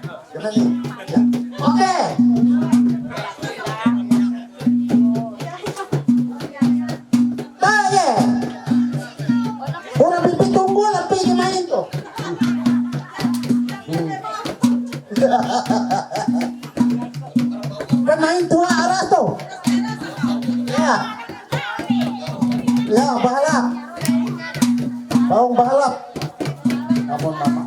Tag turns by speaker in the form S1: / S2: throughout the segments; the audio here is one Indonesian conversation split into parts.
S1: Jangan nih. Ya. Oke. Tayo. Orang pipi tunggu tapi gimana itu? Kan main tua arah tuh. Ya. Ya, balap. Baung balap. Ampun mama.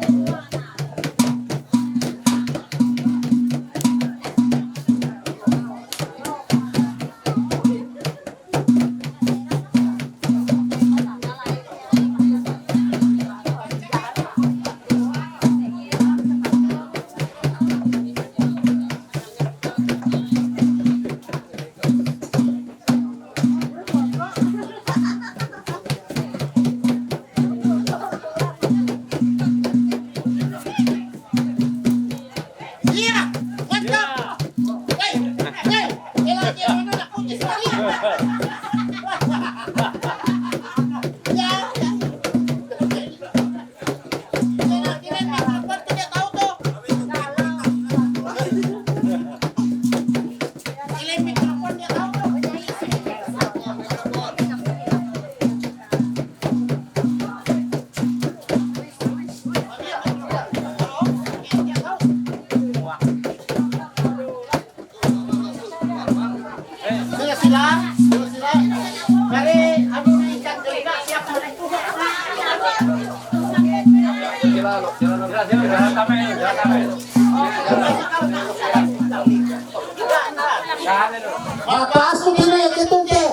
S1: Pasok ini itu ke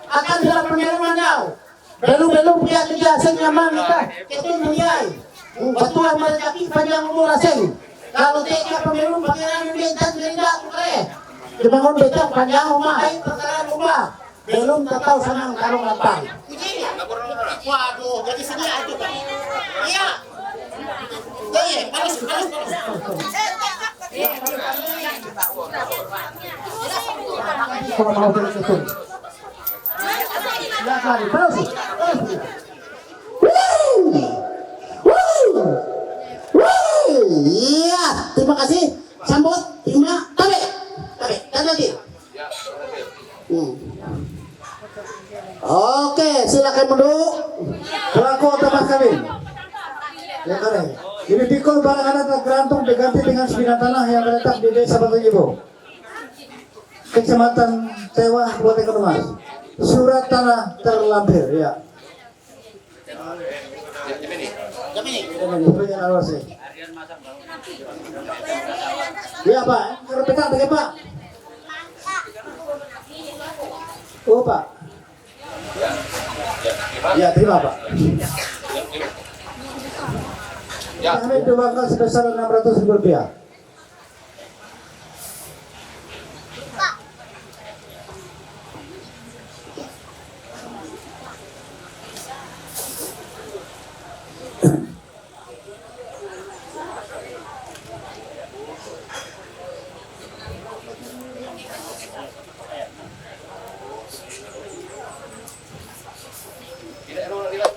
S1: akan dalam pengiriman kau. Belum dia kejelasan nyaman kita. Itu menjai. Betul mereka panjang umur asing. Kalau dia pemilu bagaimana minta tidak kere. Dibangun betul panjang rumah hai perkara rumah. Belum tahu senang karung lapang. Waduh, jadi sini aja Pak. Iya. Jadi, panas. Kalau mau terus itu. Ya kali, terus. Iya, terima kasih. Sambut, terima. Tarik. Dan lagi. Oke, silakan duduk. Pelaku otomatis kami. Ya kare. Ini pikul barang anak tergantung diganti dengan sebidang tanah yang terletak di Desa Batu Ibu, Kecamatan Tewah, Kabupaten Kedumas. Surat tanah terlampir, ya. Ya Pak, repetan pakai Pak. Oh Pak. Ya terima Pak. Ya. Kami doakan sebesar 600.000 rupiah.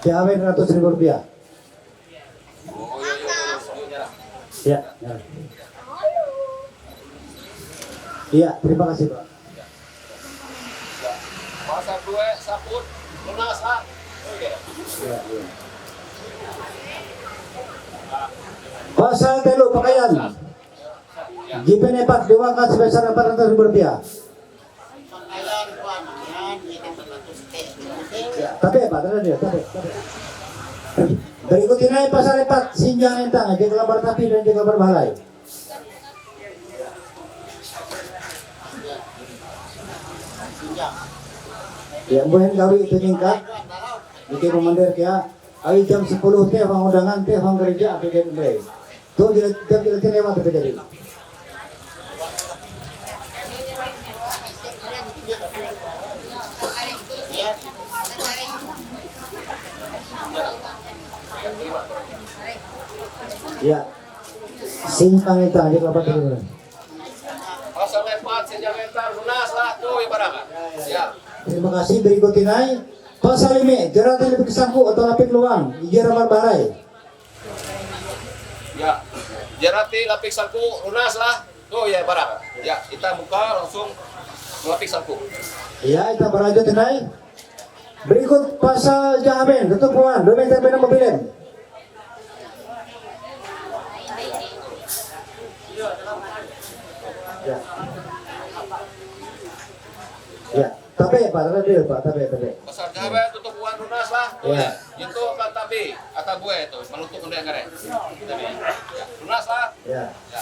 S1: Kami 100.000 rupiah. Ya. Iya, terima kasih Pak.
S2: Pasar 2 saput lunas Pak.
S1: Ya. Pasal telu pakaian. GPN 4 diwakilkan sebesar 400.000 rupiah. Ya, tapi Pak, tapi. Berikut ini pasal 4 sinjang entang, jaga gambar tapi dan jaga gambar balai. Ya, mungkin gawi itu tingkat. Jadi komandir kia, ayo jam 10 teh bang undangan teh bang gereja apikir mereka. Tuh dia lewat terjadi. Ya, simpang itu aja kelapa dulu.
S2: Pasal 4 sinjang entang lunas lah tuh ibaratnya. Siap.
S1: Terima kasih. Berikut ini pasal 5 jerat yang lebih kesangku atau lapik luang ijar ramar barai.
S2: Ya. Jarati lapik salku lunas lah. Tuh ya barang. Ya, kita buka langsung lapik salku.
S1: Ya, kita berlanjut naik. Berikut pasal jamin ketupuan 2 meter beda mobilen. Ya. Ya, tapi Pak, tapi.
S2: Pasal jamin tutup uang lunas lah. Tuh
S1: Ya.
S2: ya. Itu kan tapi atau gue itu menutup undang kare. Tapi ya. Lunas lah.
S1: Ya.
S2: Ya.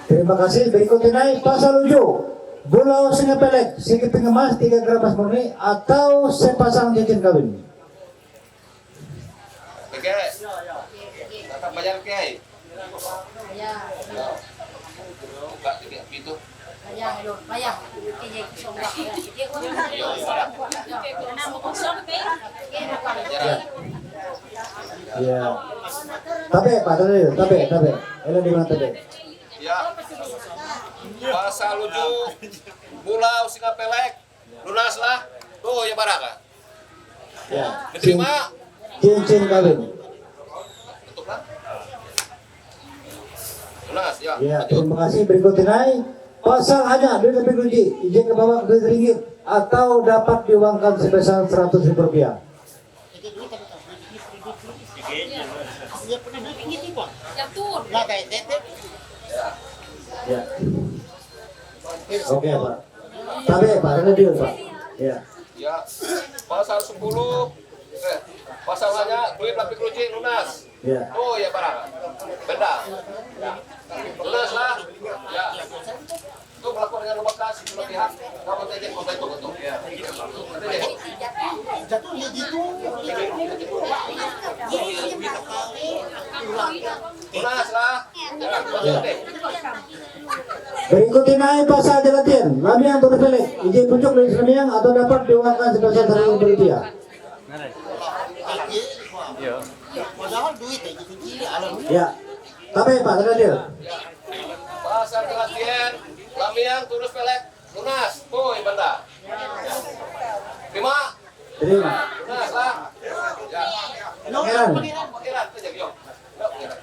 S1: Terima kasih. Berikutnya naik pasal 7. Bulau singa pelek, sikit pengemas 3 gram emas murni atau sepasang cincin kawin.
S2: Oke. Tetap bayar ke.
S3: Ya,
S2: Buka tiga pintu.
S3: bayar. Kaya sombak ya. Dia uang na mo kosong kay.
S2: Jarak.
S1: Ya. Tapi Pak, tapi. Elo di mana tapi?
S2: Ya. Pasal 7 Bulau singa pelek lunas lah. Tuh ya baraka.
S1: Ya.
S2: Diterima.
S1: Cincin kawin.
S2: Tutup lah. Lunas ya.
S1: Ya,
S2: Lanjut.
S1: terima kasih. Berikutnya naik pasal hanya duit lebih kunci, izin ke bawah RM2 atau dapat diuangkan sebesar Rp100.000.
S3: Jatuh.
S1: Ya. Oke Pak. Tapi Pak, ada deal Pak. Ya.
S2: Ya. Pasal 10 pasal hanya duit lapik kunci lunas.
S1: Ya.
S2: Oh ya baraka. Benda. Ya. Lunas lah. Ya. Itu berlaku dengan bekas dua pihak. Kamu saja betul. Ya.
S1: Jatuh ya gitu.
S2: Lunas lah.
S1: Ya. Berikutnya naik pasal jelatian, lamiang turut pelek, izin pucuk dari lamiang atau dapat diuangkan sebesar Rp100.000. Ya. Tapi Pak, ada deal.
S2: Pasal jelatian, lamiang turus pelek, lunas. Oh ya benda. Terima.
S1: Terima.
S2: Lunas lah. Ya.
S1: Pangeran.
S2: Pangeran itu jadi yuk.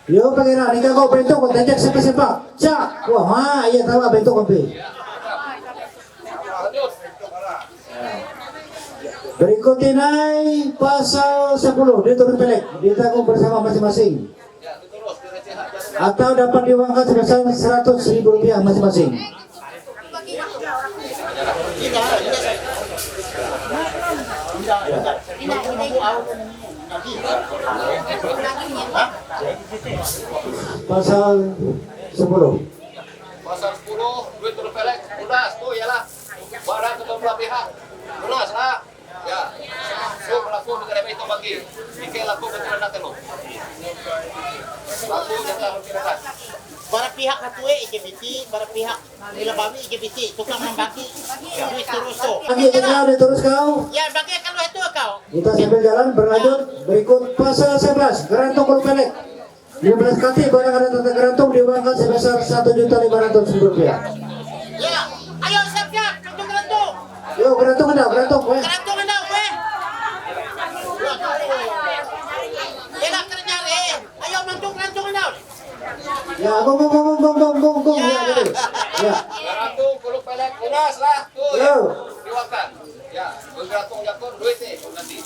S1: Yo Pangeran, ikaw ko bentuk ko tajak sepa-sepa. Cak. Wah, iya tahu bentuk kopi.
S2: Lanjut.
S1: Berikutnya naik pasal 10 diturut pelek, ditanggung bersama masing-masing.
S2: Ya, terus direci hak jatuh.
S1: Atau dapat diuangkan sebesar Rp100.000 masing-masing. Pasal 10.
S2: Pasal 10 duit turun pelek lunas tuh yalah barang kedua belah pihak lunas lah ya tuh pelaku negara itu bagi jika laku betul nak telu laku jatah berpihak
S4: Para pihak katue LGBT, para pihak nila babi LGBT, tukang membagi duit terus tuh.
S1: Lagi kita diterus kau.
S4: Ya bagi kalau itu kau.
S1: Kita sambil jalan berlanjut. Berikut pasal 11 gerantung bulu pelek. 15 kaki barang ada tanda gerantung diuangkan sebesar Rp1.500.000.
S4: Ya, ayo siap-siap, gantung gantung.
S1: Yo gerantung ada, gerantung.
S4: Gantung anda, weh. Ya kerja ayo gantung anda.
S1: Ya, gong. Ya, gitu. Ya.
S2: geratung kuluk pelek lunas lah tuh ya
S1: Yo.
S2: diwakan ya geratung jatuh duit nih nanti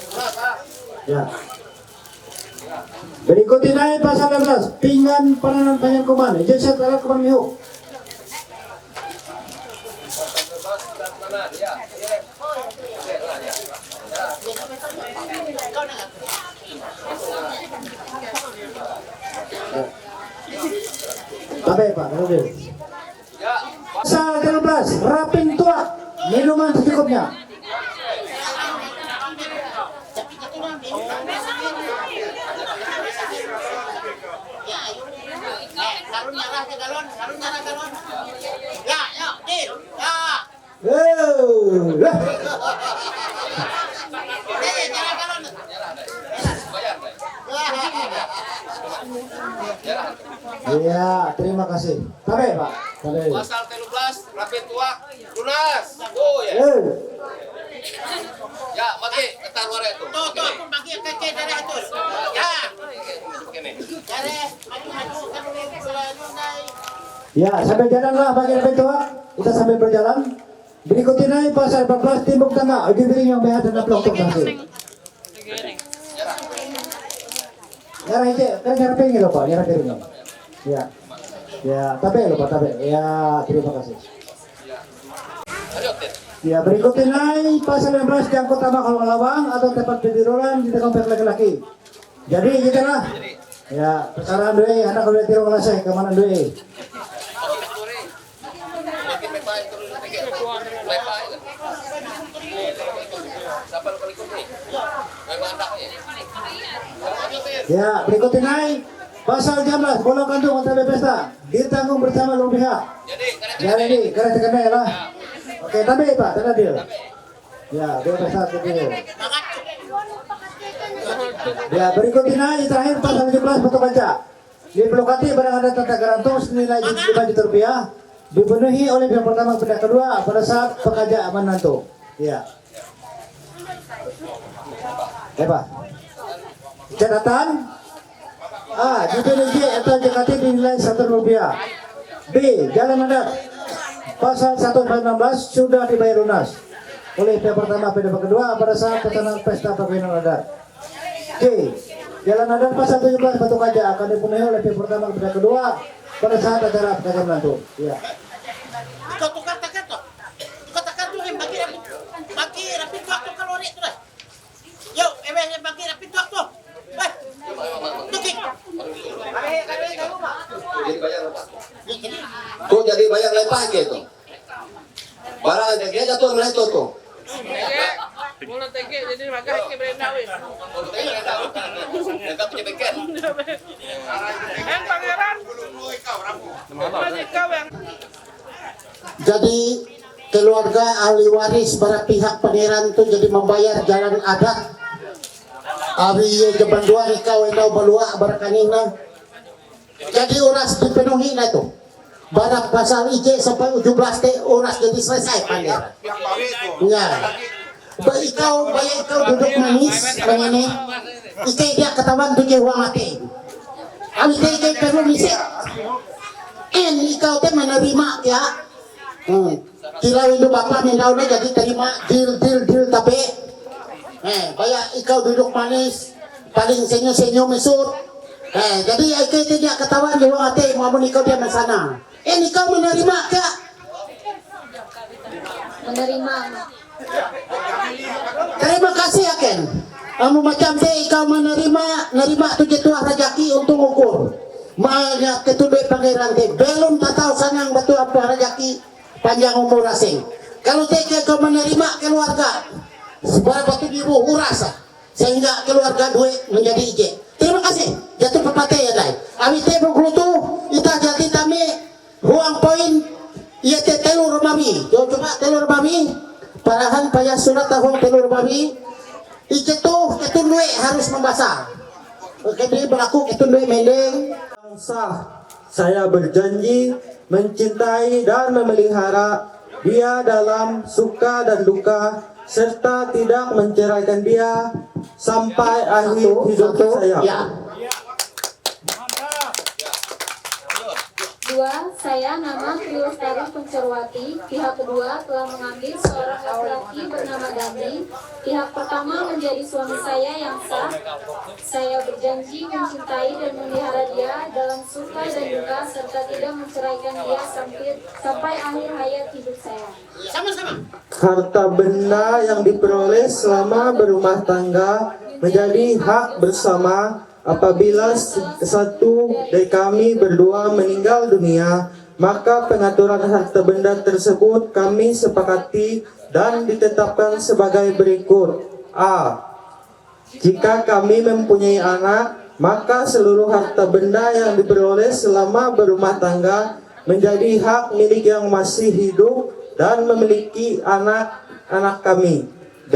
S2: lunas lah
S1: Ya. Berikutnya naik pasal 16 pinggan pananan banyak kuman. Izin saya taruh kuman mihuk.
S2: pasal 11 dan kanan ya oke lah ya
S1: Tapi Pak, kalau dia.
S2: ya
S1: Pasal 13 rapin tua minuman secukupnya.
S4: Karun nyala galon. Ya, deal. Ya. Nyala galon.
S2: bayar deh
S1: Iya, terima kasih. Tapi Pak, tapi.
S2: pasal 13 rapi tua lunas oh ya ya mati ketar luar itu
S4: Tuh, aku bagi ke dari itu. Ya.
S2: kami.
S4: Kare, maju-maju kan ulit Lunay.
S1: Ya, sampai jalanlah bagian itu. Kita sampai berjalan. Berikutnya ini pasal 14 timbuk tangga. Diberi yang behat dan pelok tangga. Ya, ini kan cara pengen loh Pak, cara pengen. Ya, ya, tapi loh Pak, tapi. Ya, terima kasih.
S2: Lanjut, Tin.
S1: Ya, berikutnya ini pasal 16 diangkut sama kalau lawang atau tempat tiduran di komplek laki-laki. Jadi gitu lah. Ya, sekarang dua anak udah tiru kelasnya kemana dua?
S2: Makin lepai terus tinggi. Lepai. Siapa lu kali ini? Memang anaknya. Lanjut, Tin.
S1: Ya, berikutnya naik pasal 16 bola kantung atau pesta ditanggung bersama dua pihak.
S2: Jadi,
S1: Ya ini kereta kena lah. Oke, tapi Pak, tanda deal. Ya, dia pesta deal. Ya, berikutnya naik terakhir pasal 17 betul baca. Diplokati barang ada tata garantung senilai 5 juta rupiah dipenuhi oleh pihak pertama pihak kedua pada saat pekerja menantu. Ya. Pak. Catatan A. DPDJ atau JKT dinilai Rp1. B. Jalan adat pasal 116 sudah dibayar lunas oleh pihak pertama pihak kedua pada saat pelaksanaan pesta perkawinan adat. C. Jalan adat pasal 17 batu kaca akan dipenuhi oleh pihak pertama pihak kedua pada saat acara pekerjaan menantu. Ya.
S4: Ikaw tukar-takar to. Tukar-takar to yang bagi rapid waktu kalori itu dah. Yo, bagi rapid waktu. Tukik.
S2: Jadi bayar apa? Kok jadi bayar lepas gitu? Barang dia jatuh meletot tuh.
S5: Mula tege jadi makan ke berenda wis.
S2: Enggak punya bengkel.
S5: Yang pangeran. Masih kau yang
S1: Jadi keluarga ahli waris para pihak pangeran itu jadi membayar jalan adat. Abi jaban dua kau endau balua barakanina. Jadi uras dipenuhi na itu. Barak pasal IJ sampai 17 teh uras jadi selesai pangeran. Ya. Ikaw duduk manis begini. Ikay dia katawan tuh uang mati. Abi teh ikay perlu misik. Ikaw teh menerima ya. Kira itu bapak mendau na jadi terima deal tapi. Bayar ikaw duduk manis paling senyum mesur. Jadi ikay teh dia katawan uang mati mau ikaw dia masana. Ikaw menerima kak?
S3: Menerima.
S1: Terima kasih ya Ken. Kamu macam teh ikaw nerima tu jatuh rajaki untuk ukur. Maanya ketuduh pangeran teh belum tatau sanang batu apa rajaki panjang umur asing. Kalau teh kau menerima keluarga seberapa tu biru urasa sehingga keluarga duit menjadi ije. Terima kasih. Jatuh pepatah ya dai. Abi teh bengkulutu ita jati tami ruang poin ia teh telur mami. Coba telur mami. Parahan payah surat tahun telur babi itu ketundue harus membasah. Jadi berlaku ketundue mendeng.
S6: Sah, saya berjanji mencintai dan memelihara dia dalam suka dan duka serta tidak menceraikan dia sampai akhir hidup saya.
S1: Ya.
S3: 2. Saya nama Triostari Pencerwati. Pihak kedua telah mengambil seorang laki-laki bernama Dandi. Pihak pertama menjadi suami saya yang sah. Saya berjanji mencintai dan memelihara dia dalam suka dan duka serta tidak menceraikan dia sampai akhir hayat hidup saya.
S4: Sama-sama.
S6: Harta benda yang diperoleh selama berumah tangga menjadi hak bersama. Apabila satu dari kami berdua meninggal dunia, maka pengaturan harta benda tersebut kami sepakati dan ditetapkan sebagai berikut. A. Jika kami mempunyai anak, maka seluruh harta benda yang diperoleh selama berumah tangga menjadi hak milik yang masih hidup dan memiliki anak-anak kami. B.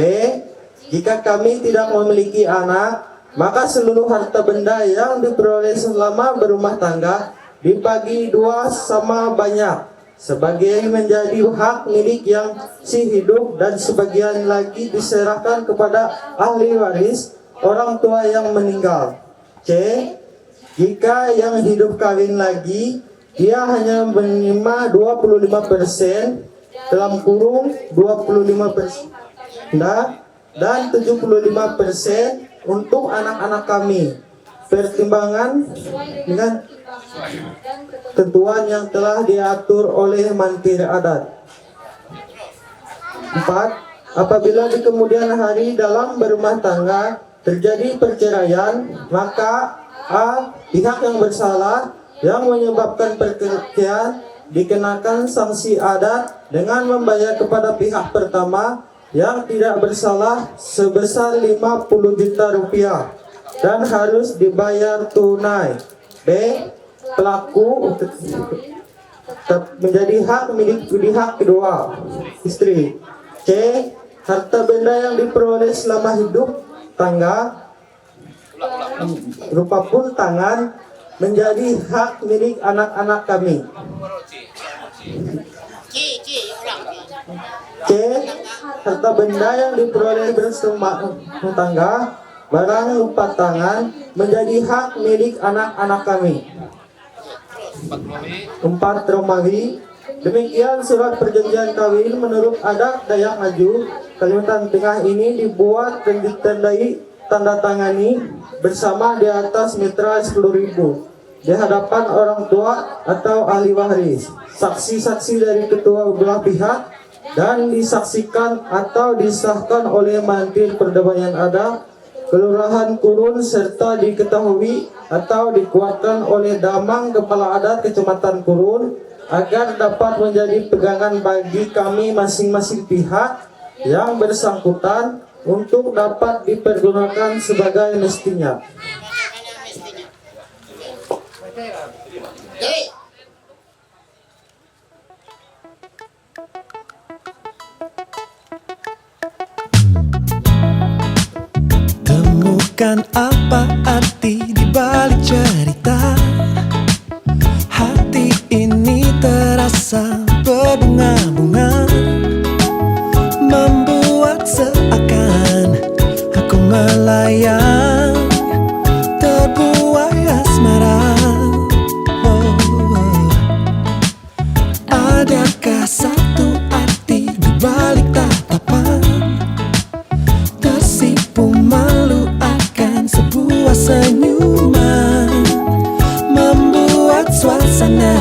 S6: Jika kami tidak memiliki anak, maka seluruh harta benda yang diperoleh selama berumah tangga dibagi 2 sama banyak, sebagian menjadi hak milik yang si hidup dan sebagian lagi diserahkan kepada ahli waris orang tua yang meninggal. C. Jika yang hidup kawin lagi, dia hanya menerima 25% dalam kurung 25% dan 75% untuk anak-anak kami. Pertimbangan dengan ketentuan yang telah diatur oleh Mantri Adat. 4. Apabila di kemudian hari dalam berumah tangga terjadi perceraian, maka A. Pihak yang bersalah yang menyebabkan perceraian dikenakan sanksi adat dengan membayar kepada pihak pertama yang tidak bersalah sebesar 50 juta rupiah dan harus dibayar tunai. B. Pelaku tetap menjadi hak milik pihak kedua, istri. C. Harta benda yang diperoleh selama hidup tangga berupa pun tangan menjadi hak milik anak-anak kami. C. Harta benda yang diperoleh bersama tangga barang lupa tangan menjadi hak milik anak-anak kami. 4. Romawi. Demikian surat perjanjian kawin menurut adat Dayak Ngaju Kalimantan Tengah ini dibuat dan ditandai tanda tangani bersama di atas mitra 10.000 di hadapan orang tua atau ahli waris, saksi-saksi dari ketua belah pihak, dan disaksikan atau disahkan oleh Mantri Perdamaian Adat Kelurahan Kurun serta diketahui atau dikuatkan oleh Damang Kepala Adat Kecamatan Kurun agar dapat menjadi pegangan bagi kami masing-masing pihak yang bersangkutan untuk dapat dipergunakan sebagai mestinya.
S7: Temukan apa arti di balik cerita. Hati ini terasa berbunga-bunga, membuat seakan aku melayang terbuai asmara. Adakah satu arti di balik tatapan? Tersipu malu akan sebuah senyuman, membuat suasana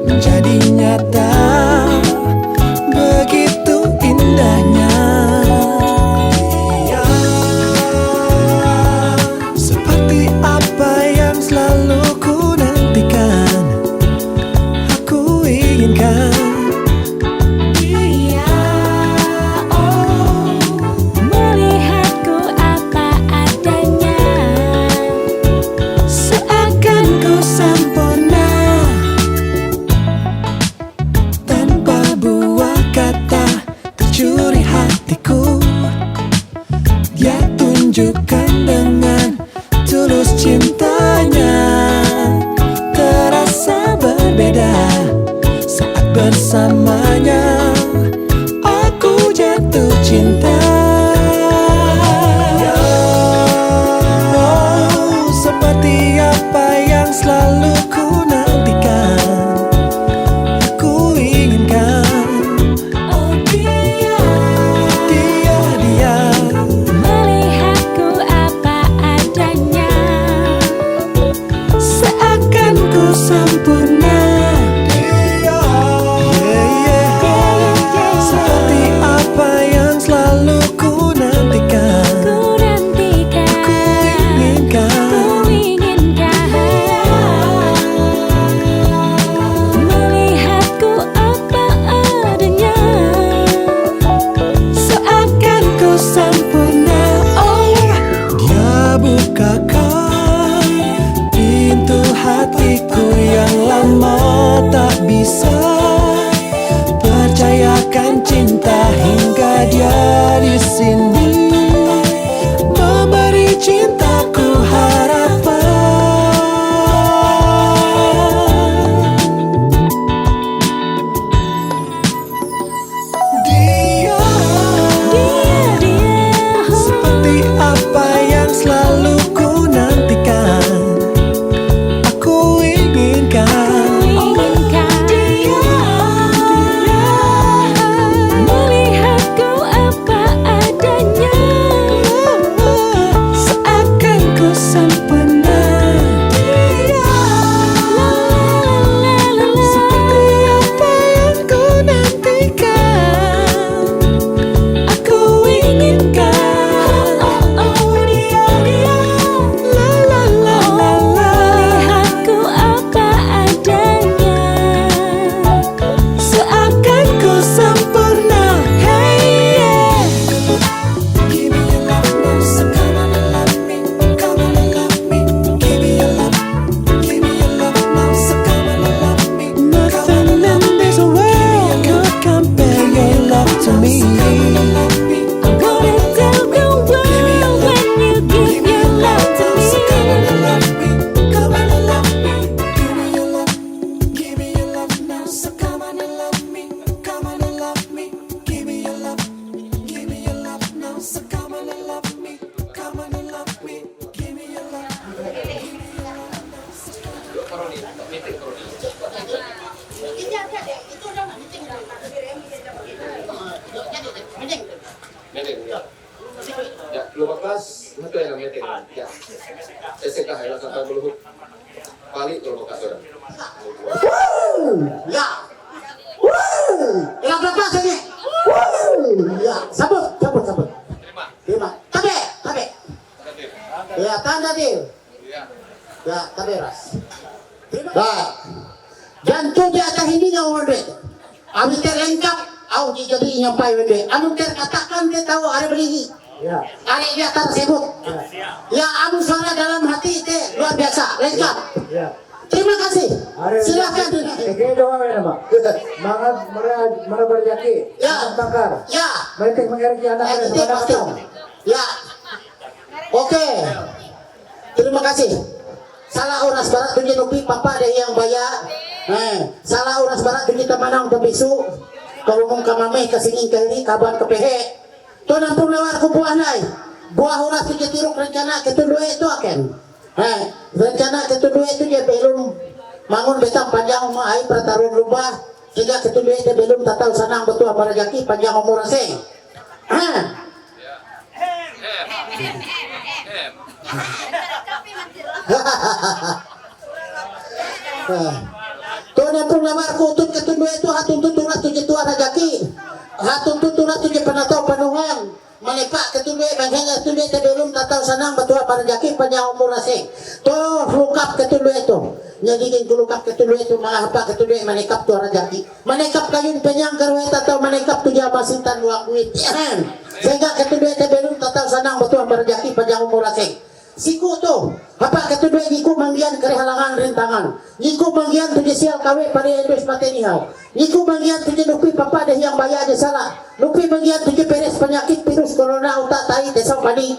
S7: menjadi nyata. Begitu indahnya. Seperti apa yang selalu ku nantikan, aku inginkan.
S8: Melihatku apa adanya,
S7: Seakan ku sempurna, tanpa buah kata tercuri hatiku. Dia tunjukkan dengan tulus cintanya, terasa berbeda saat bersamanya. Aku jatuh cinta. Oh, seperti apa yang selalu ku nantikan, aku inginkan.
S8: oh dia
S7: Dia
S8: melihatku apa adanya,
S7: seakan ku sempurna. Seperti apa yang selalu
S1: di atas ini nggak wende. Anu terlengkap, au jadi nyampai wende. Anu terkatakan dia tahu ada beli.
S6: Ya.
S1: Ada dia tersebut. Ya anu suara dalam hati itu luar biasa, lengkap.
S6: Ya.
S1: Terima kasih. Silakan.
S6: Doa ya, Pak. Mana berjaki?
S1: Ya.
S6: Tangkar.
S1: Ya.
S6: Mereka mengerti anak
S1: Itu pasti. Ya. Oke. Terima kasih. Salah uras barat tunjuk nupi papa ada yang bayar. Salah uras barat tunjuk temanang pembisu. Kalau mau kamame kesingin kiri kaban kepehe. Tu nampung lewat ku buah nai. Buah uras tunjuk tiruk rencana ketundue itu akan. Rencana ketundue itu dia belum mangun betang panjang umah ai pertarung lubah. Sehingga ketundue itu belum tatau sanang betul apa rejaki panjang umur asing. Tuh nampung lamar kutut ketundue itu hatun tuturat tujuh tua rajaki hatun tuturat tujuh penatau panuhan malepak ketundue bangsa ketundue itu belum tatau sanang betul apa rajaki panjang umur asing. Tuh lukap ketundue itu nyadikin kulukap ketundue itu malah apa ketundue manekap tuh rajaki manekap kayun penyang karwe tatau manekap tuh jama sintan dua kuit sehingga ketundue itu belum tatau sanang betul apa rajaki panjang umur asing. Siku tu, apa ketudua niku manggian kare halangan rintangan. Niku manggian tujuh sial kawe pada Indonesia mateniau. Niku manggian tujuh nupi papa deh yang bayar aja salah. Nupi manggian tujuh peres penyakit virus corona utak tai desa paning.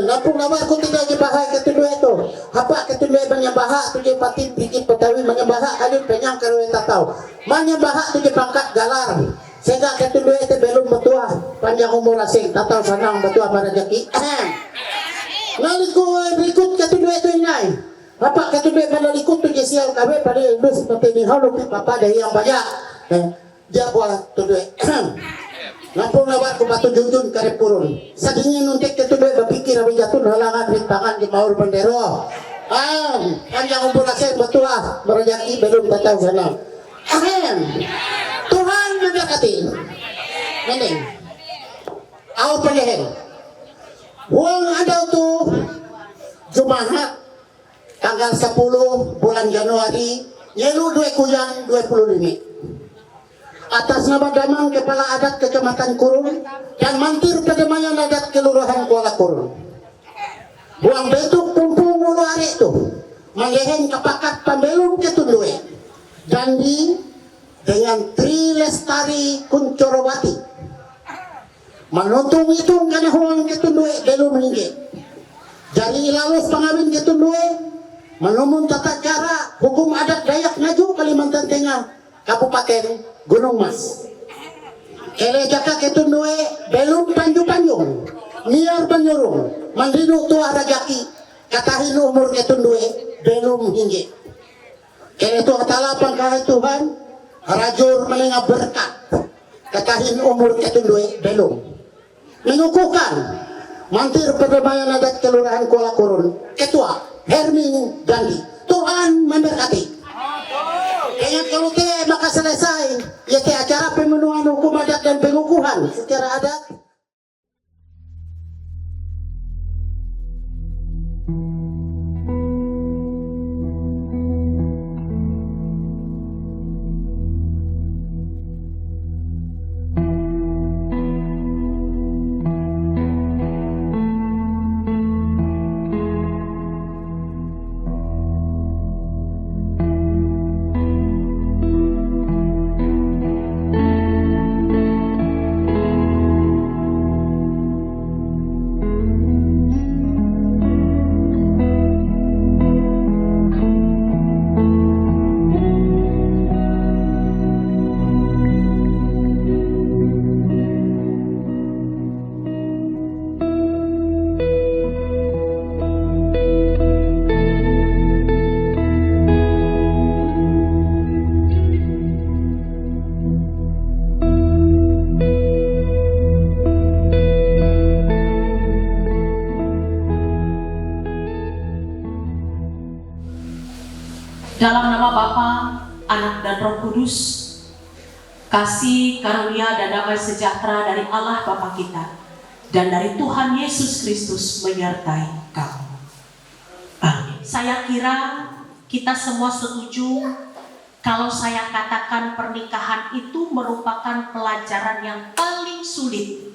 S1: Lampung nama aku tidak dibahai ketudua itu. Apa ketudua menyembah tujuh patin bikin petawi menyembah kalian penyang karwe tatau. Menyembah tujuh pangkat galar. Sehingga ketudua itu belum betua panjang umur asing tatau sanang betua pada jaki. Lalu berikut ketudua itu inai. Apa ketudua pada ikut tu jesial kawe pada indus seperti ni halu papa ada yang banyak. Dia buat tudua. Lampung lawat ku batu junjun kare purun. Sadingin nuntik ketudua berpikir abis jatuh halangan rintangan di maur bendero. Panjang umur asing betua berjaki belum tatau sanang. Tuhan memberkati. Mending. Au pengen. Wong ada tu Jumaat tanggal 10 bulan Januari yelu 2 kuyang 25. Atas nama Damang Kepala Adat Kecamatan Kurun dan Mantir Kedamaian Adat Kelurahan Kuala Kurun. Buang betuk kumpul mulu hari itu. Manggehen kepakat pembelum ketundue. Janji dengan Tri Lestari Kuncorowati menuntung itu karena huang ketundue belum meninggi. Jadi lalus pengawin ketundue menemun tata cara hukum adat Dayak Ngaju Kalimantan Tengah Kabupaten Gunung Mas. Kele jaka ketundue belum panju-panjung niar penyurung mandinu tua rajaki katahin umur ketundue belum hinggi. Kele tua talapang kahai Tuhan rajur melengah berkat katahin umur ketundue belum mengukuhkan Mantir Perdamaian Adat Kelurahan Kuala Kurun Ketua Hermin Gandhi. Tuhan memberkati. Kayaknya kalau maka selesai ya acara pemenuhan hukum adat dan pengukuhan secara adat.
S9: Dalam nama Bapa, Anak dan Roh Kudus, kasih, karunia dan damai sejahtera dari Allah Bapa kita dan dari Tuhan Yesus Kristus menyertai kamu. Amin. Saya kira kita semua setuju kalau saya katakan pernikahan itu merupakan pelajaran yang paling sulit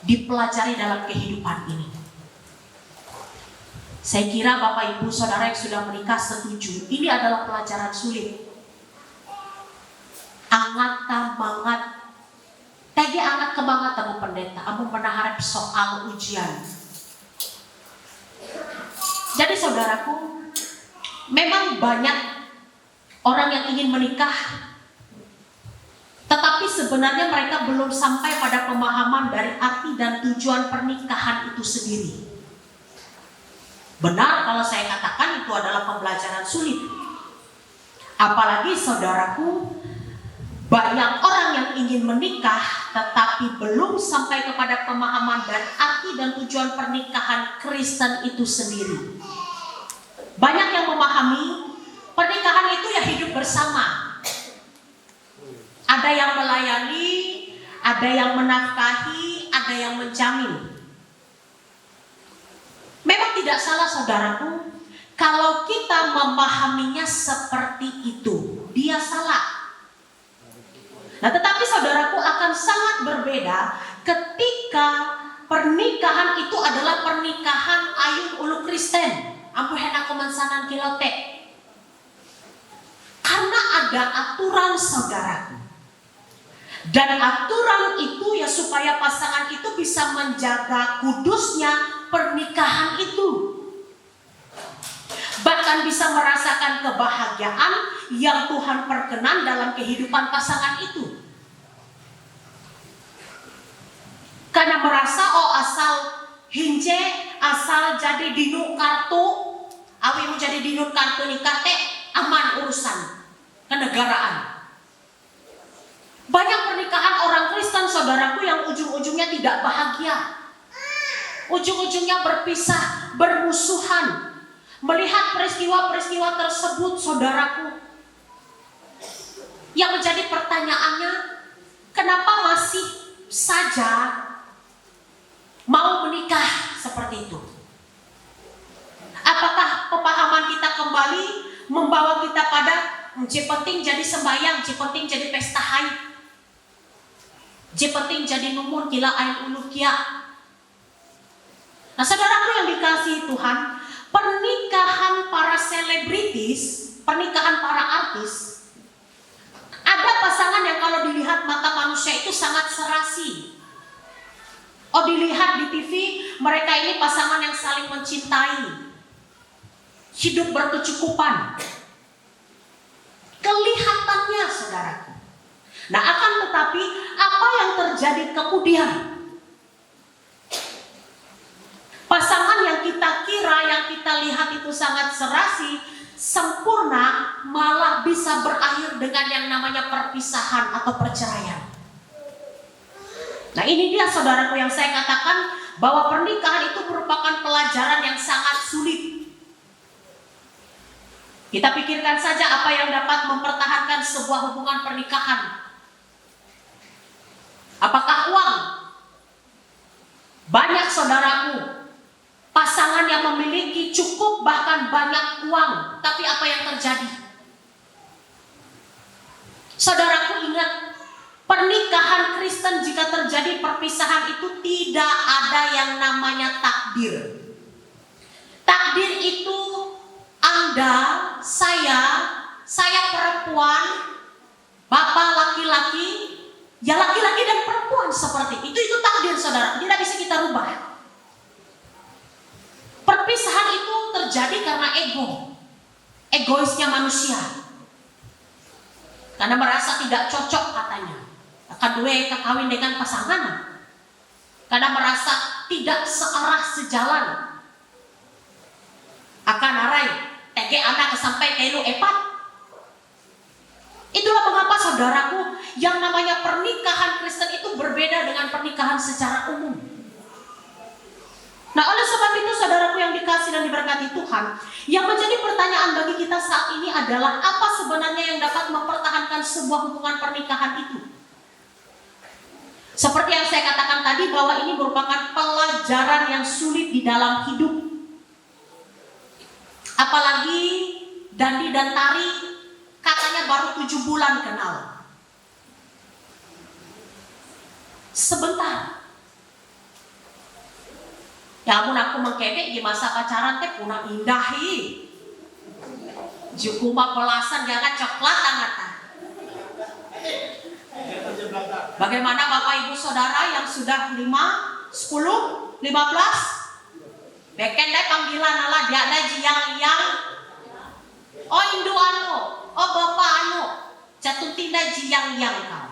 S9: dipelajari dalam kehidupan ini. Saya kira Bapak Ibu Saudara yang sudah menikah setuju, ini adalah pelajaran sulit. Angat mangat, tegi angat kebangat tamu pendeta, amun menaharap soal ujian. Jadi saudaraku, memang banyak orang yang ingin menikah, tetapi sebenarnya mereka belum sampai pada pemahaman dari arti dan tujuan pernikahan itu sendiri. Benar kalau saya katakan itu adalah pembelajaran sulit. Apalagi saudaraku, banyak orang yang ingin menikah tetapi belum sampai kepada pemahaman dan arti dan tujuan pernikahan Kristen itu sendiri. Banyak yang memahami pernikahan itu ya hidup bersama. Ada yang melayani, ada yang menafkahi, ada yang menjamin. Memang tidak salah saudaraku, kalau kita memahaminya seperti itu, dia salah. Nah, tetapi saudaraku akan sangat berbeda ketika pernikahan itu adalah pernikahan ayun ulu Kristen. Ampuh hendak kemansanan kilote. Karena ada aturan saudaraku. Dan aturan itu ya supaya pasangan itu bisa menjaga kudusnya pernikahan itu. Bahkan bisa merasakan kebahagiaan yang Tuhan perkenan dalam kehidupan pasangan itu. Karena merasa asal hinje, asal jadi dinu kartu, awi menjadi dinu kartu nikah aman urusan kenegaraan. Banyak pernikahan orang Kristen saudaraku yang ujung-ujungnya tidak bahagia. Ujung-ujungnya berpisah, bermusuhan. Melihat peristiwa-peristiwa tersebut saudaraku, yang menjadi pertanyaannya, kenapa masih saja mau menikah seperti itu? Apakah pemahaman kita kembali membawa kita pada penting jadi sembahyang, penting jadi pesta haid, penting jadi numur gila ain ulukia. Nah saudaraku yang dikasihi Tuhan, pernikahan para selebritis, pernikahan para artis, ada pasangan yang kalau dilihat mata manusia itu sangat serasi. Oh, dilihat di TV, mereka ini pasangan yang saling mencintai, hidup berkecukupan. Kelihatannya saudaraku. Nah akan tetapi apa yang terjadi kemudian? Pasangan yang kita kira, yang kita lihat itu sangat serasi, sempurna, malah bisa berakhir dengan yang namanya perpisahan atau perceraian. Nah ini dia saudaraku yang saya katakan bahwa pernikahan itu merupakan pelajaran yang sangat sulit. Kita pikirkan saja apa yang dapat mempertahankan sebuah hubungan pernikahan. Apakah uang? Banyak saudaraku, pasangan yang memiliki cukup bahkan banyak uang, tapi apa yang terjadi? Saudaraku ingat, pernikahan Kristen jika terjadi perpisahan itu tidak ada yang namanya takdir. Takdir itu Anda, saya perempuan, Bapak laki-laki, ya laki-laki dan perempuan seperti itu takdir saudara, tidak bisa kita rubah. Perpisahan itu terjadi karena egoisnya manusia. Karena merasa tidak cocok katanya. Kedua kawin dengan pasangan. Karena merasa tidak searah sejalan. Akan arai, tege anak sampai telu epat. Itulah mengapa saudaraku, yang namanya pernikahan Kristen itu berbeda dengan pernikahan secara umum. Nah oleh sebab itu saudaraku yang dikasih dan diberkati Tuhan, yang menjadi pertanyaan bagi kita saat ini adalah apa sebenarnya yang dapat mempertahankan sebuah hubungan pernikahan itu? Seperti yang saya katakan tadi bahwa ini merupakan pelajaran yang sulit di dalam hidup. Apalagi Dandi dan Tari katanya baru 7 bulan kenal. Sebentar. Ya ampun, aku mengkebek di masa pacaran teh punah indahi. Jukuma pelasan jangan coklat angatan. Bagaimana Bapak Ibu Saudara yang sudah 5, 10, 15? Beken deh panggilan ala dia ada yang oh Indu anu, oh Bapak anu, jatuh tindak yang kau.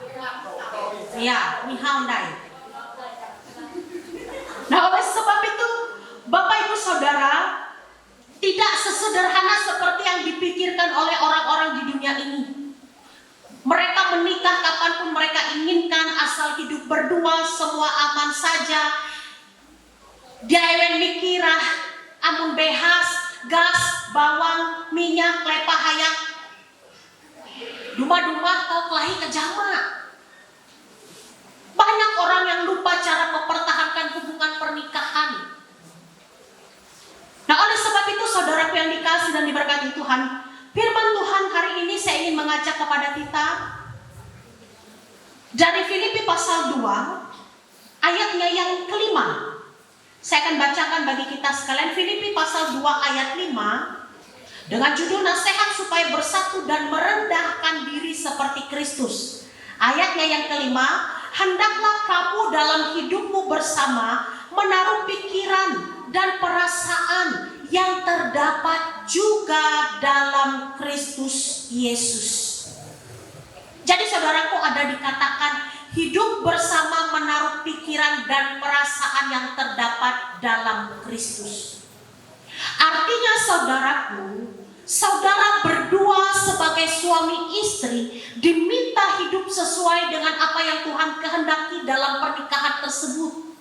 S9: Iya, nihau dai. Nah oleh sebab itu Bapak Ibu Saudara, tidak sesederhana seperti yang dipikirkan oleh orang-orang di dunia ini. Mereka menikah kapanpun mereka inginkan, asal hidup berdua semua aman saja. Dia ewen mikirah, amun behas, gas, bawang, minyak, lepah hayak. Duma-duma kau kelahi kejama. Banyak orang yang lupa cara mempertahankan hubungan pernikahan. Nah oleh sebab itu saudaraku yang dikasih dan diberkati Tuhan, firman Tuhan hari ini saya ingin mengajak kepada kita dari Filipi pasal 2 ayatnya yang kelima. Saya akan bacakan bagi kita sekalian Filipi pasal 2 ayat 5 dengan judul nasihat supaya bersatu dan merendahkan diri seperti Kristus. Ayatnya yang kelima, hendaklah kamu dalam hidupmu bersama menaruh pikiran dan perasaan yang terdapat juga dalam Kristus Yesus. Jadi saudaraku, ada dikatakan hidup bersama menaruh pikiran dan perasaan yang terdapat dalam Kristus. Artinya saudaraku, saudara berdua sebagai suami istri diminta hidup sesuai dengan apa yang Tuhan kehendaki dalam pernikahan tersebut.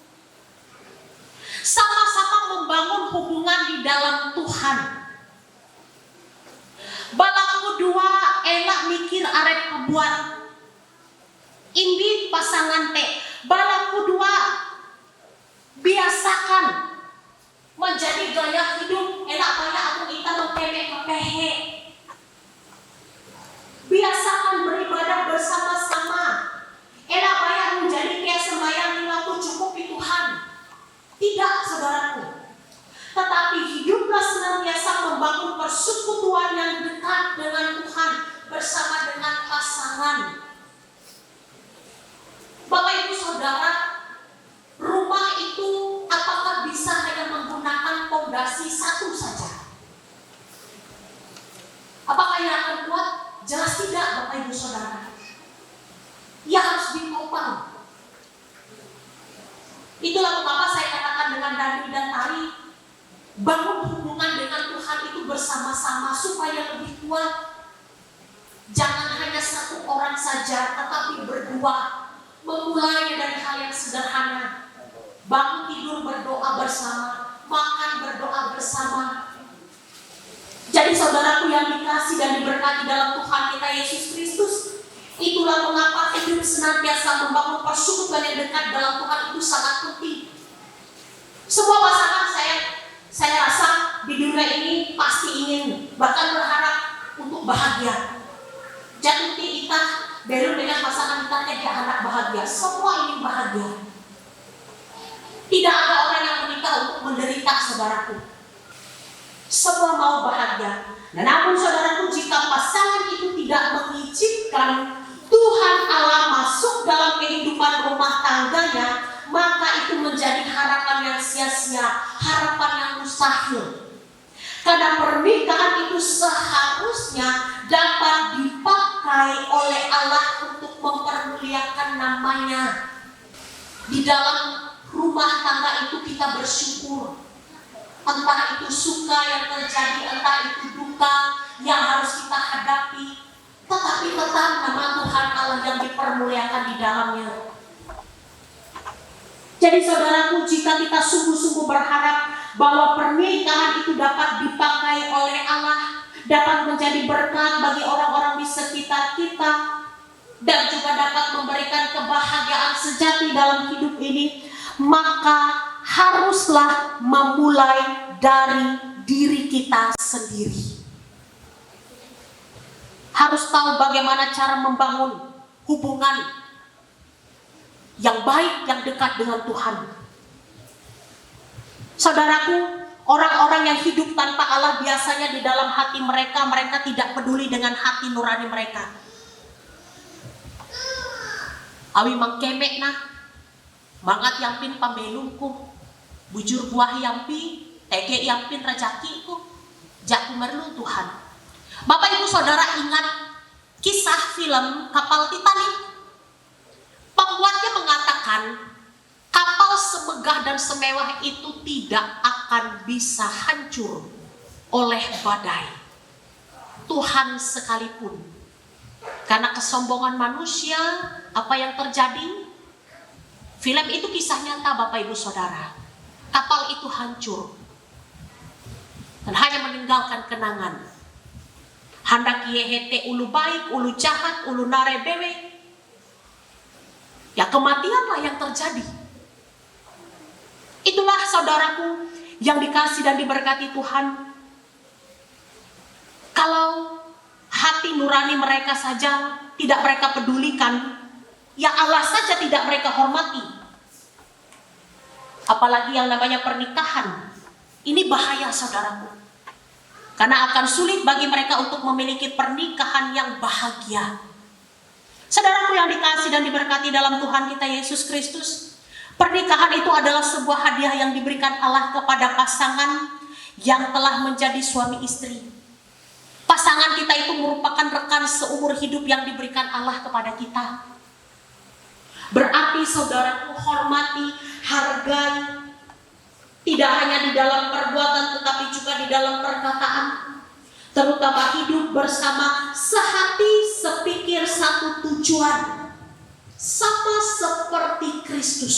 S9: Sama-sama membangun hubungan di dalam Tuhan. Balaku dua elak mikir arep kebuat Indi pasangan teh. Balaku dua biasakan menjadi gaya hidup elak banyak aku kita mempeme-pehe. Biasakan beribadah bersama-sama. Elak banyak menjadi kayak sembahyang waktu cukup di Tuhan. Tidak saudaraku. Tetapi hiduplah senantiasa membangun persekutuan yang dekat dengan Tuhan bersama dengan pasangan. Bapak Ibu Saudara, rumah itu apakah bisa hanya menggunakan fondasi satu saja? Apakah yang akan kuat? Jelas tidak Bapak Ibu Saudara. Ia harus ditopang. Itulah mengapa saya katakan dengan Dandi dan Tari, bangun hubungan dengan Tuhan itu bersama-sama supaya lebih kuat. Jangan hanya satu orang saja, tetapi berdua. Memulai dari hal yang sederhana. Bangun tidur berdoa bersama, makan berdoa bersama. Jadi saudaraku yang dikasih dan diberkati dalam Tuhan kita Yesus Kristus, itulah mengapa hidup senantiasa membangun persekutuan yang dekat dalam Tuhan itu sangat penting. Semua pasangan saya rasa di dunia ini pasti ingin, bahkan berharap untuk bahagia. Jatuh kita baru dengan pasangan kita jadi anak bahagia. Semua ingin bahagia. Tidak ada orang yang menikah untuk menderita, saudaraku. Semua mau bahagia. Dan namun saudaraku, jika pasangan itu tidak mengizinkan Tuhan Allah masuk dalam kehidupan rumah tangganya, maka itu menjadi harapan yang sia-sia, harapan yang mustahil. Karena pernikahan itu seharusnya dapat dipakai oleh Allah untuk mempermuliakan namanya. Di dalam rumah tangga itu kita bersyukur. Entah itu suka yang terjadi, entah itu duka yang harus kita hadapi, tetapi tetap nama Tuhan Allah yang dipermuliakan di dalamnya. Jadi saudaraku, jika kita sungguh-sungguh berharap bahwa pernikahan itu dapat dipakai oleh Allah, dapat menjadi berkat bagi orang-orang di sekitar kita, dan juga dapat memberikan kebahagiaan sejati dalam hidup ini, maka haruslah memulai dari diri kita sendiri. Harus tahu bagaimana cara membangun hubungan yang baik, yang dekat dengan Tuhan. Saudaraku, orang-orang yang hidup tanpa Allah biasanya di dalam hati mereka, mereka tidak peduli dengan hati nurani mereka. Awi mangkemek nah, mangat yampin pamelungku, bujur buah yampi, tege yampin rajakiku, jaku merlu Tuhan. Bapak Ibu Saudara ingat kisah film kapal Titanic? Pembuatnya mengatakan kapal semegah dan semewah itu tidak akan bisa hancur oleh badai. Tuhan sekalipun. Karena kesombongan manusia, apa yang terjadi? Film itu kisah nyata Bapak Ibu Saudara. Kapal itu hancur. Dan hanya meninggalkan kenangan. Hendak yehete ulu baik, ulu jahat, ulu nare bewe. Ya kematianlah yang terjadi. Itulah saudaraku yang dikasih dan diberkati Tuhan. Kalau hati nurani mereka saja tidak mereka pedulikan, ya Allah saja tidak mereka hormati. Apalagi yang namanya pernikahan. Ini bahaya saudaraku. Karena akan sulit bagi mereka untuk memiliki pernikahan yang bahagia. Saudaraku yang dikasih dan diberkati dalam Tuhan kita Yesus Kristus, pernikahan itu adalah sebuah hadiah yang diberikan Allah kepada pasangan yang telah menjadi suami istri. Pasangan kita itu merupakan rekan seumur hidup yang diberikan Allah kepada kita. Berarti saudaraku hormati, hargai, tidak hanya di dalam perbuatan tetapi juga di dalam perkataan. Terutama hidup bersama sehati, sepikir, satu tujuan. Sama seperti Kristus.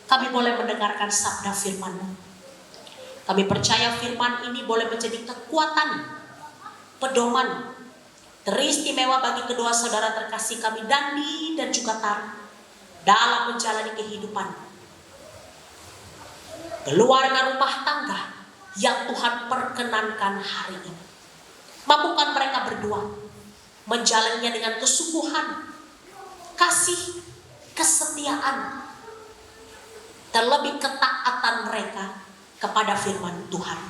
S9: Kami boleh mendengarkan sabda firman-Mu. Kami percaya firman ini boleh menjadi kekuatan, pedoman, teristimewa bagi kedua saudara terkasih kami Dandi dan juga Tari dalam menjalani kehidupan keluarga rumah tangga yang Tuhan perkenankan hari ini. Mampukan mereka berdua menjalannya dengan kesungguhan, kasih, kesetiaan, terlebih ketaatan mereka kepada firman Tuhan.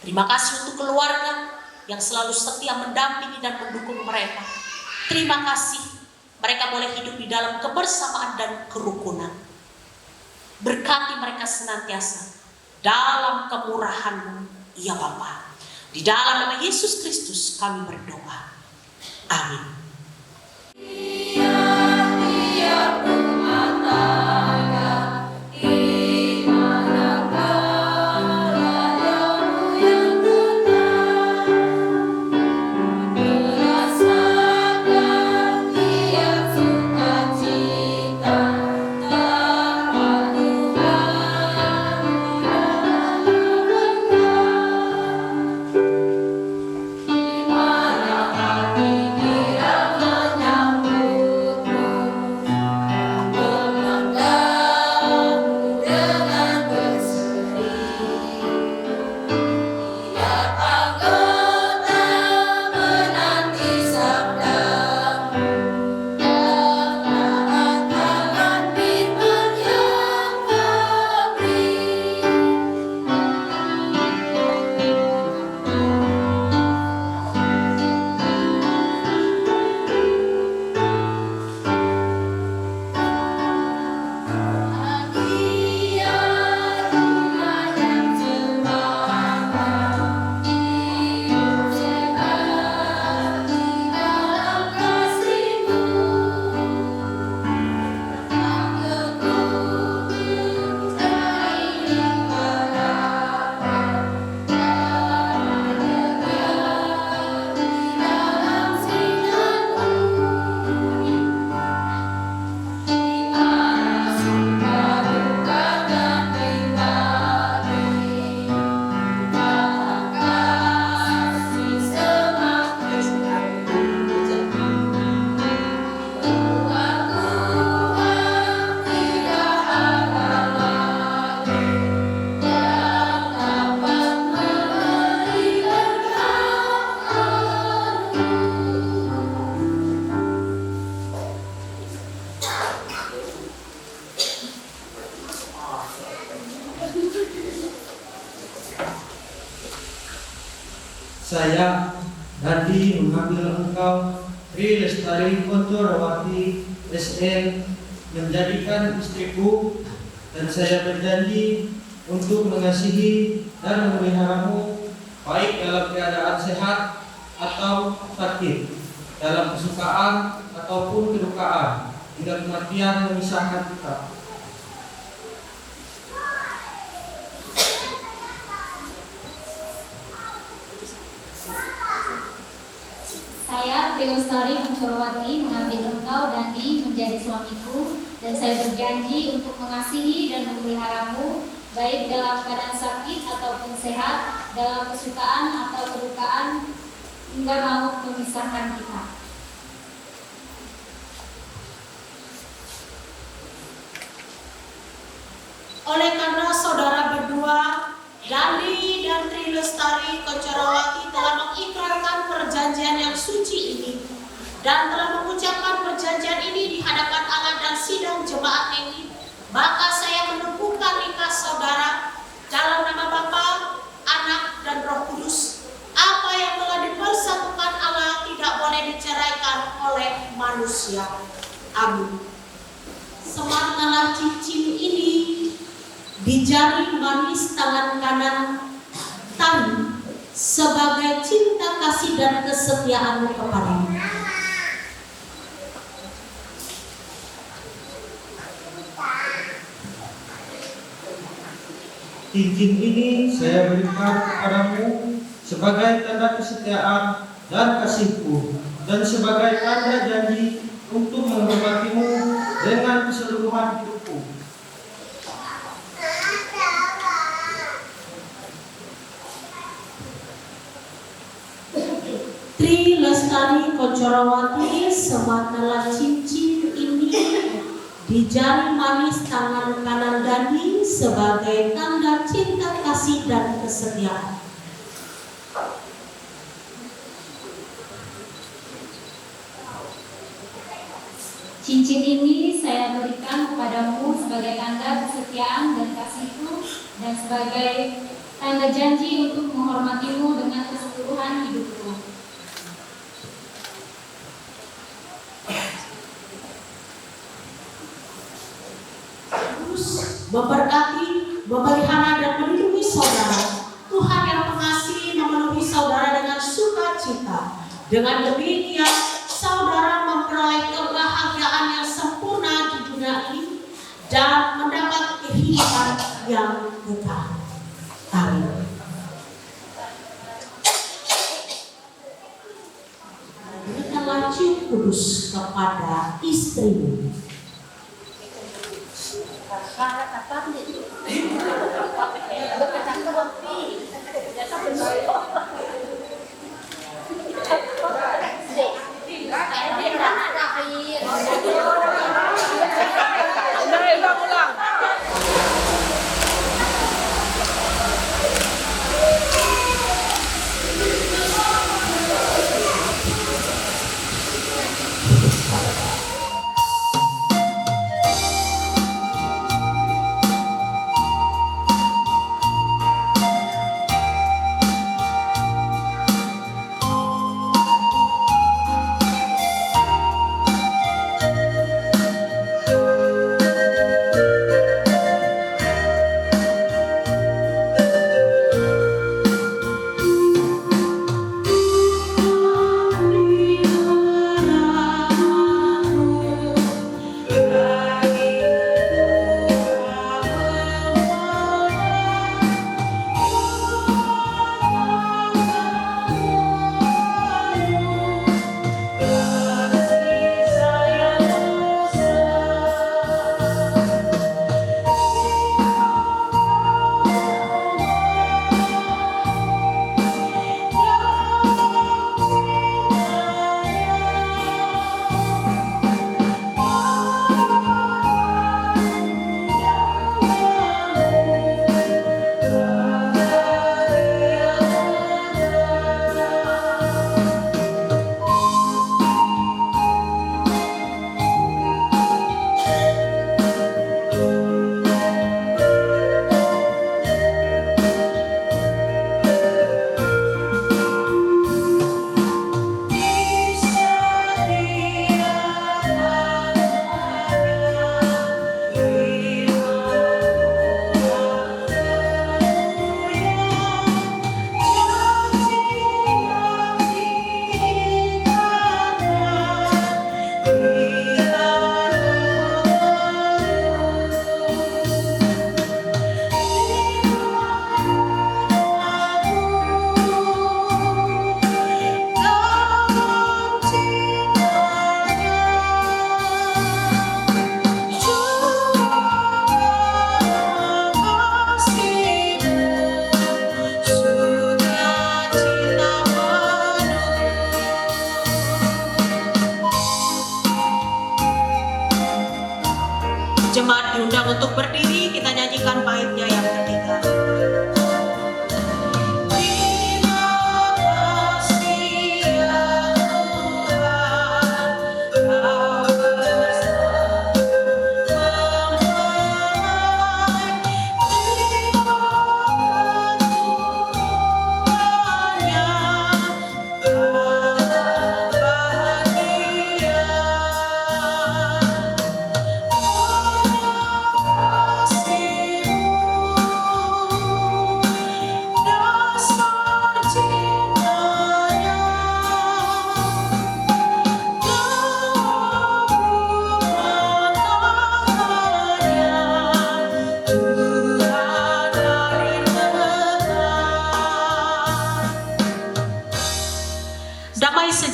S9: Terima kasih untuk keluarga yang selalu setia mendampingi dan mendukung mereka. Terima kasih mereka boleh hidup di dalam kebersamaan dan kerukunan. Berkati mereka senantiasa dalam kemurahan-Mu, ya Bapa. Di dalam nama Yesus Kristus kami berdoa. Amin.
S8: Di mana hati
S6: saya Dandi mengambil engkau Tri Lestari Koncorawati SN menjadikan istriku, dan saya berjanji untuk mengasihi dan memeliharamu baik dalam keadaan sehat atau sakit, dalam kesukaan ataupun kedukaan, hingga kematian memisahkan kita.
S3: Saya, Tri Lestari Koncorawati, mengambil engkau, Dandi, menjadi suamiku, dan saya berjanji untuk mengasihi dan memeliharamu, baik dalam keadaan sakit ataupun sehat, dalam kesukaan atau kedukaan, hingga maut memisahkan kita.
S9: Oleh karena saudara berdua, Dandi dan Tri Lestari Koncorawati telah mengikrarkan perjanjian yang suci ini dan telah mengucapkan perjanjian ini di hadapan Allah dan sidang jemaat ini, maka saya meneguhkan nikah saudara dalam nama Bapa, Anak, dan Roh Kudus. Apa yang telah dipersatukan Allah tidak boleh diceraikan oleh manusia. Amin. Sematkanlah cincin ini di jari manis tangan kanan Tani sebagai cinta kasih dan kesetiaanmu kepadamu.
S6: Cincin ini saya berikan kepadamu sebagai tanda kesetiaan dan kasihku, dan sebagai tanda janji untuk menghormatimu dengan keseluruhan hidupku.
S9: Tri Lestari Koncorawati, sematkanlah cincin ini di jari manis tangan kanan Dandi sebagai tanda cinta kasih dan kesetiaan.
S3: Cincin ini saya berikan kepadamu sebagai tanda kesetiaan dan kasihku, dan sebagai tanda janji untuk menghormatimu dengan keseluruhan hidupku.
S9: Memberkati, memelihara, dan melindungi saudara. Tuhan yang pengasih memenuhi saudara dengan sukacita. Dengan demikian, saudara memperoleh kebahagiaan yang sempurna di dunia ini dan mendapat kehidupan yang kekal. Amin. Berikanlah cium kudus kepada istrimu.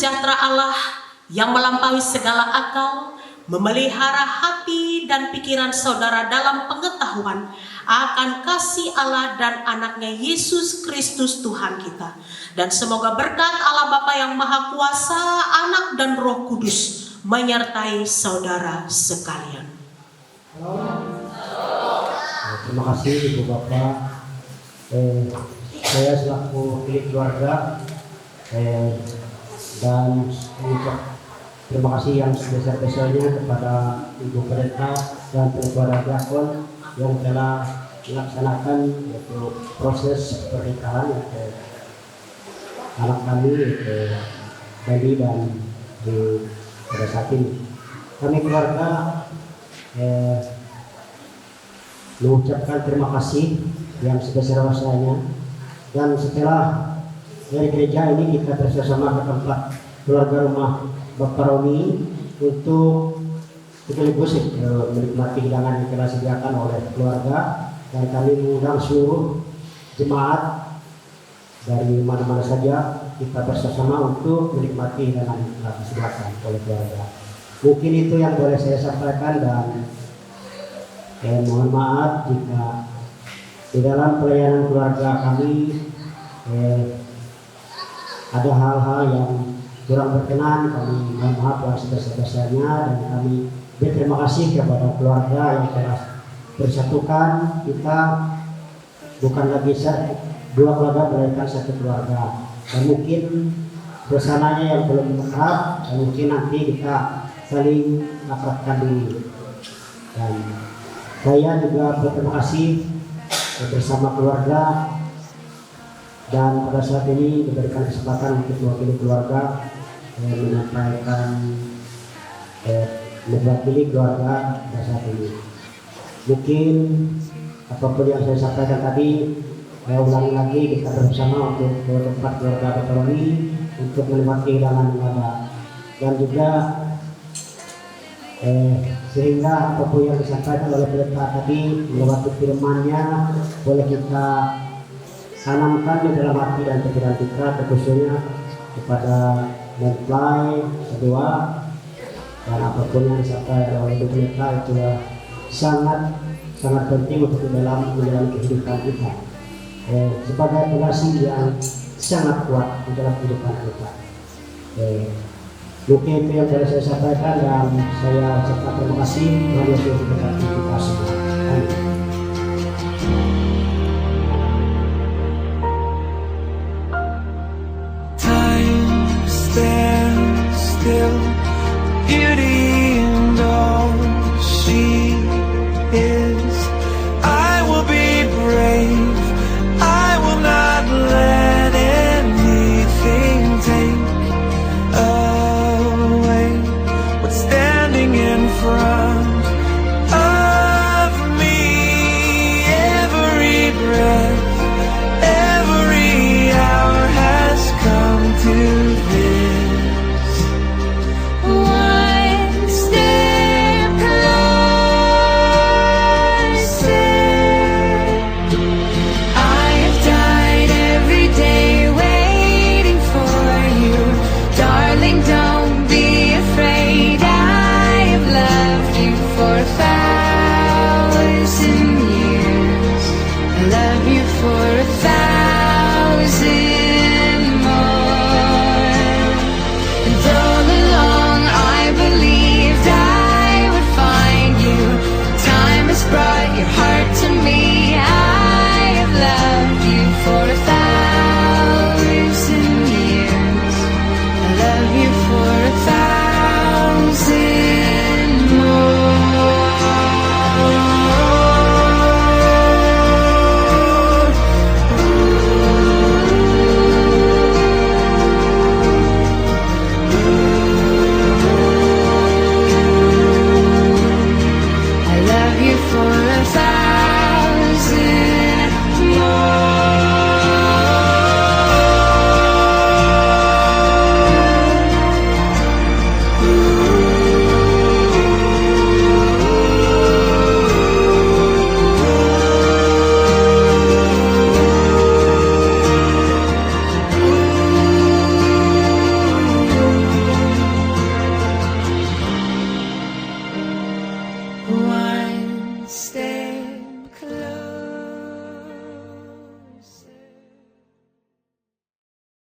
S9: sejahtera Allah yang melampaui segala akal memelihara hati dan pikiran saudara dalam pengetahuan akan kasih Allah dan anaknya Yesus Kristus Tuhan kita. Dan semoga berkat Allah Bapa yang Maha Kuasa, Anak dan Roh Kudus menyertai saudara sekalian.
S10: Terima kasih Ibu Bapak. Saya selaku milik keluarga dan terima kasih yang sebesar-besarnya kepada Ibu Pendeta dan keluarga diakon yang telah melaksanakan yaitu proses pernikahan anak kami Bali dan pada saat ini kami keluarga mengucapkan terima kasih yang sebesar-besarnya. Dan setelah dari gereja ini kita bersama ke tempat keluarga rumah Bapak Roni untuk sekaligus menikmati hidangan yang telah disediakan oleh keluarga, dan kami mengundang seluruh jemaat dari mana-mana saja kita bersama untuk menikmati hidangan yang telah disediakan oleh keluarga. Mungkin itu yang boleh saya sampaikan, dan mohon maaf jika di dalam pelayanan keluarga kami ada hal-hal yang kurang berkenan. Kami mohon maaf yang sebesar-besarnya, dan kami berterima kasih kepada keluarga yang telah bersatukan. Kita bukan lagi dua keluarga, melainkan satu keluarga. Dan mungkin suasananya yang belum akrab, dan mungkin nanti kita saling akrabkan diri. Dan saya juga berterima kasih bersama keluarga, dan pada saat ini diberikan kesempatan untuk mewakili keluarga menyampaikan mewakili keluarga pada saat ini. Mungkin apapun yang saya sampaikan tadi, saya ulangi lagi, kita bersama untuk ke tempat keluarga Bapak Roni untuk menikmati hidangan yang ada, dan juga sehingga apapun yang disampaikan oleh pendeta tadi melewati firman-Nya boleh kita tanamkan di dalam hati dan pikiran kita, khususnya kepada mempelai kedua, dan apapun yang disampaikan oleh pendeta itu sangat penting untuk dalam menjalani kehidupan kita sebagai fondasi yang sangat kuat di dalam kehidupan kita. Mungkin itu yang boleh saya sampaikan, dan saya ucapkan terima kasih. Tuhan Yesus memberkati kita semua. Amin.